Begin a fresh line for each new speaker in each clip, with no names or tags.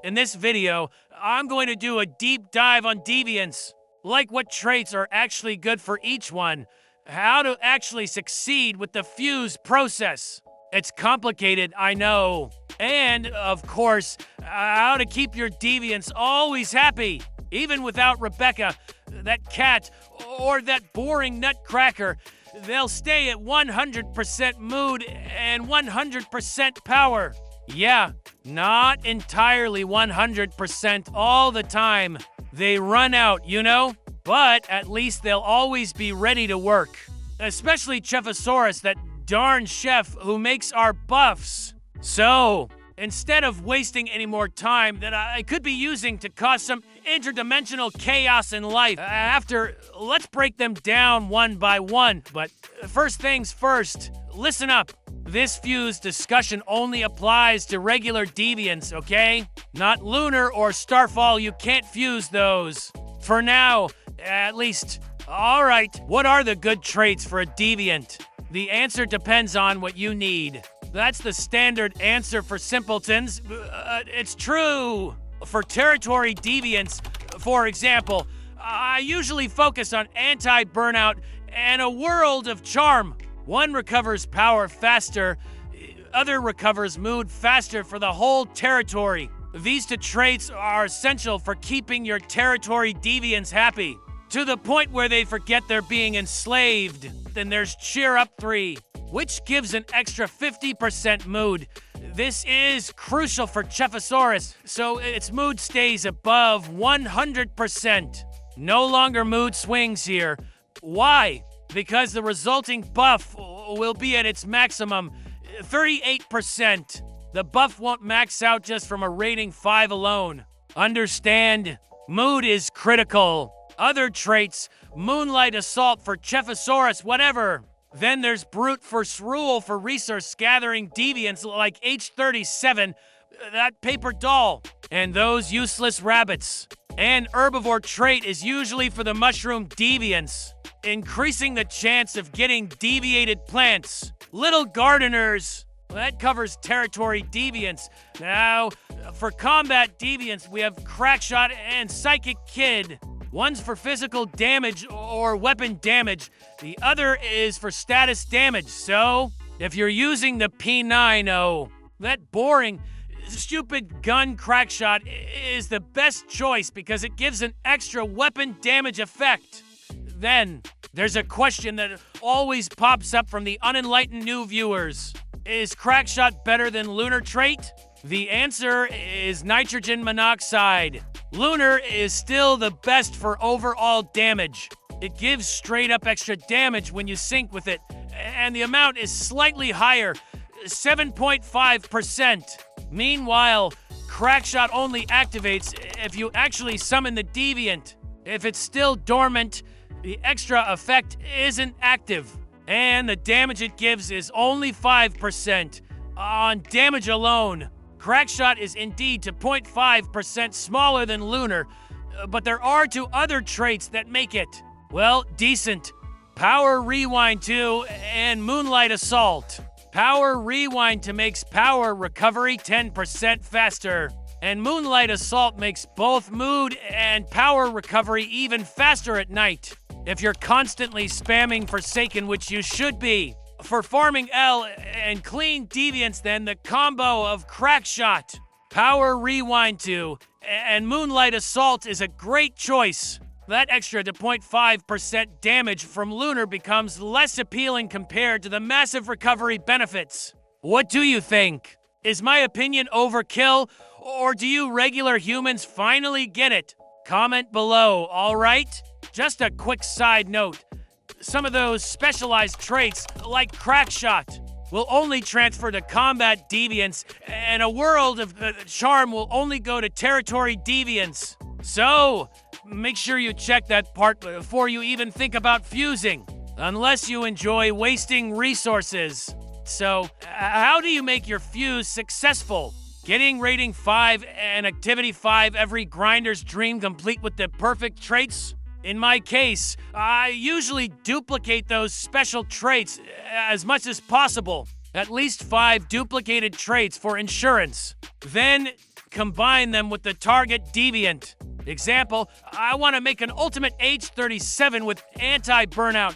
In this video, I'm going to do a deep dive on deviants, like what traits are actually good for each one, how to actually succeed with the fuse process. It's complicated, I know. And, of course, how to keep your deviants always happy, even without Rebecca, that cat, or that boring nutcracker. They'll stay at 100% mood and 100% power. Yeah, not entirely 100% all the time. They run out, you know? But at least they'll always be ready to work. Especially Chefosaurus, that darn chef who makes our buffs. So, instead of wasting any more time that I could be using to cause some interdimensional chaos in life, let's break them down one by one. But first things first, listen up. This fuse discussion only applies to regular deviants, okay? Not Lunar or Starfall, you can't fuse those. For now, at least. All right, what are the good traits for a deviant? The answer depends on what you need. That's the standard answer for simpletons. It's true. For Territory deviants, for example, I usually focus on anti-burnout and a world of charm. One recovers power faster, other recovers mood faster for the whole territory. These two traits are essential for keeping your Territory deviants happy, to the point where they forget they're being enslaved. Then there's Cheer Up 3, which gives an extra 50% mood. This is crucial for Chefosaurus, so its mood stays above 100%. No longer mood swings here. Why? Because the resulting buff will be at its maximum, 38%. The buff won't max out just from a rating 5 alone. Understand? Mood is critical. Other traits, Moonlight Assault for Chefosaurus, whatever. Then there's Brute Force Rule for resource-gathering deviants like H37, that paper doll, and those useless rabbits. And Herbivore trait is usually for the mushroom deviants, increasing the chance of getting deviated plants. Little gardeners, that covers Territory deviants. Now, for combat deviants, we have Crackshot and Psychic Kid. One's for physical damage or weapon damage. The other is for status damage. So, if you're using the P9, that boring, stupid gun Crackshot is the best choice because it gives an extra weapon damage effect. Then, there's a question that always pops up from the unenlightened new viewers. Is Crackshot better than Lunar trait? The answer is nitrogen monoxide. Lunar is still the best for overall damage. It gives straight up extra damage when you sync with it, and the amount is slightly higher, 7.5%. Meanwhile, Crackshot only activates if you actually summon the deviant. If it's still dormant, the extra effect isn't active, and the damage it gives is only 5%. On damage alone, Crackshot is indeed to 0.5% smaller than Lunar, but there are two other traits that make it, well, decent. Power Rewind 2 and Moonlight Assault. Power Rewind 2 makes power recovery 10% faster, and Moonlight Assault makes both mood and power recovery even faster at night. If you're constantly spamming Forsaken, which you should be. For farming L and clean deviants, then the combo of Crackshot, Power Rewind 2, and Moonlight Assault is a great choice. That extra to 0.5% damage from Lunar becomes less appealing compared to the massive recovery benefits. What do you think? Is my opinion overkill, or do you regular humans finally get it? Comment below, alright? Just a quick side note. Some of those specialized traits, like Crackshot, will only transfer to combat deviants, and a world of charm will only go to Territory deviants. So, make sure you check that part before you even think about fusing, unless you enjoy wasting resources. So, how do you make your fuse successful? Getting rating 5 and activity 5 every grinder's dream complete with the perfect traits? In my case, I usually duplicate those special traits as much as possible. At least 5 duplicated traits for insurance. Then, combine them with the target deviant. Example, I want to make an ultimate H37 with anti-burnout.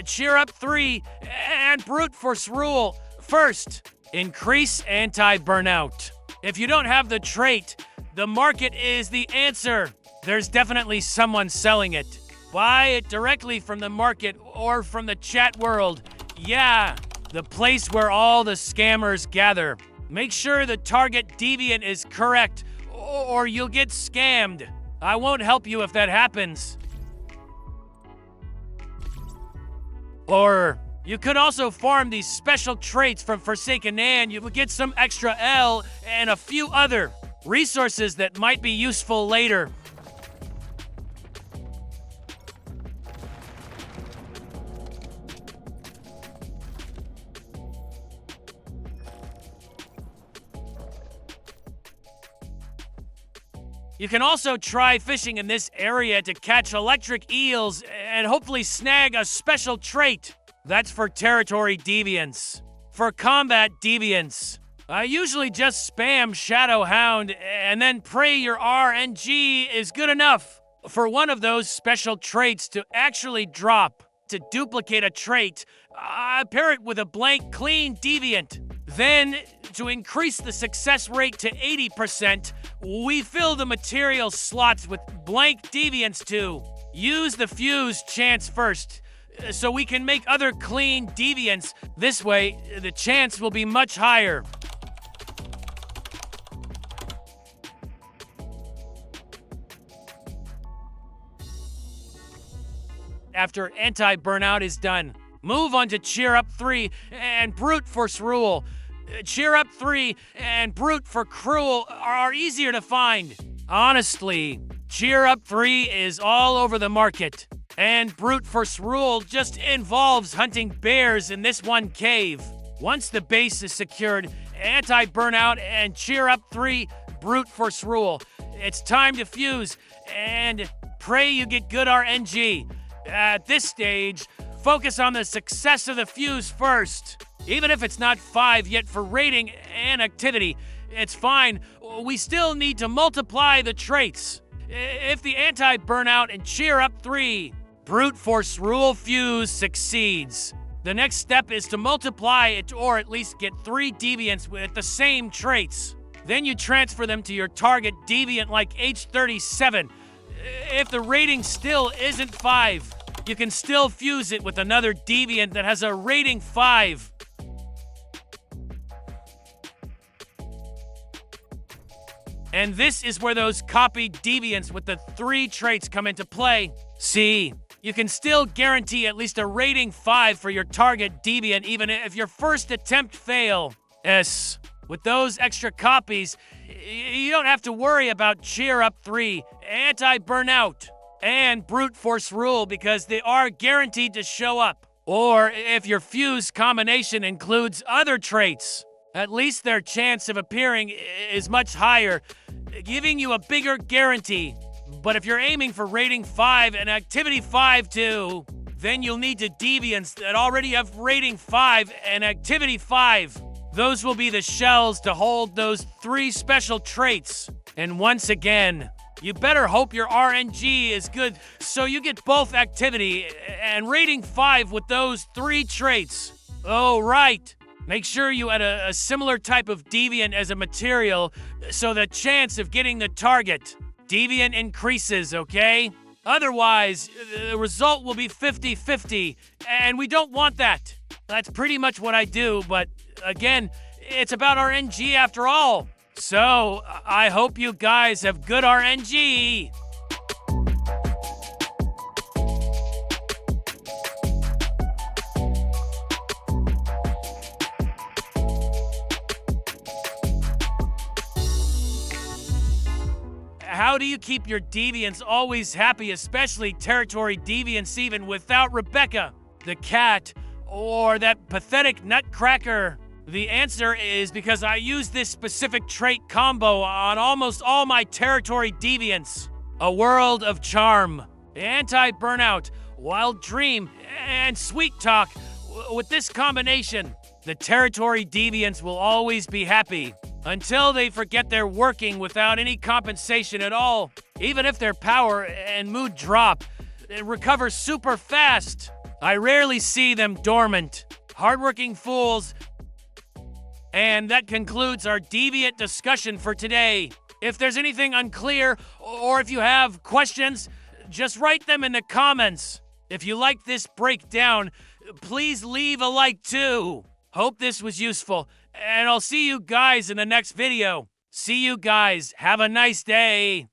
Cheer up 3 and brute force rule. First, increase anti-burnout. If you don't have the trait, the market is the answer. There's definitely someone selling it. Buy it directly from the market or from the chat world. Yeah, the place where all the scammers gather. Make sure the target deviant is correct or you'll get scammed. I won't help you if that happens. Or you could also farm these special traits from Forsaken Anne. You would get some extra L and a few other resources that might be useful later. You can also try fishing in this area to catch electric eels and hopefully snag a special trait. That's for Territory Deviants. For Combat Deviants, I usually just spam Shadow Hound and then pray your RNG is good enough for one of those special traits to actually drop. To duplicate a trait, I pair it with a blank clean deviant. Then, to increase the success rate to 80%, we fill the material slots with blank deviants too. Use the fuse chance first, so we can make other clean deviants. This way, the chance will be much higher. After anti-burnout is done, move on to Cheer Up 3 and Brute Force Rule. Cheer Up 3 and Brute for Cruel are easier to find. Honestly, Cheer Up 3 is all over the market, and Brute Force Rule just involves hunting bears in this one cave. Once the base is secured, anti-burnout and Cheer Up 3 Brute Force Rule. It's time to fuse, and pray you get good RNG. At this stage, focus on the success of the fuse first. Even if it's not 5 yet for rating and activity, it's fine. We still need to multiply the traits. If the anti-burnout and Cheer Up 3 Brute Force Rule fuse succeeds, the next step is to multiply it or at least get 3 deviants with the same traits. Then you transfer them to your target deviant like H37. If the rating still isn't 5, you can still fuse it with another deviant that has a rating 5. And this is where those copied deviants with the 3 traits come into play. See, you can still guarantee at least a rating 5 for your target deviant even if your first attempt fail. With those extra copies, you don't have to worry about Cheer Up 3, Anti-Burnout, and Brute Force Rule because they are guaranteed to show up. Or if your fuse combination includes other traits, at least their chance of appearing is much higher, giving you a bigger guarantee. But if you're aiming for rating 5 and activity 5 too, then you'll need to deviants that already have rating 5 and activity 5. Those will be the shells to hold those 3 special traits. And once again, you better hope your RNG is good so you get both activity and rating 5 with those 3 traits. Oh, right. Make sure you add a similar type of deviant as a material so the chance of getting the target deviant increases, okay? Otherwise, the result will be 50-50, and we don't want that. That's pretty much what I do, but again, it's about RNG after all. So, I hope you guys have good RNG. How do you keep your deviants always happy, especially Territory Deviants even without Rebecca, the cat, or that pathetic nutcracker? The answer is because I use this specific trait combo on almost all my Territory Deviants. A World of Charm, Anti-Burnout, Wild Dream, and Sweet Talk. With this combination, the Territory Deviants will always be happy. until they forget they're working without any compensation at all. Even if their power and mood drop, it recovers super fast. I rarely see them dormant. Hardworking fools. And that concludes our deviant discussion for today. If there's anything unclear, or if you have questions, just write them in the comments. If you like this breakdown, please leave a like too. Hope this was useful, and I'll see you guys in the next video. See you guys. Have a nice day.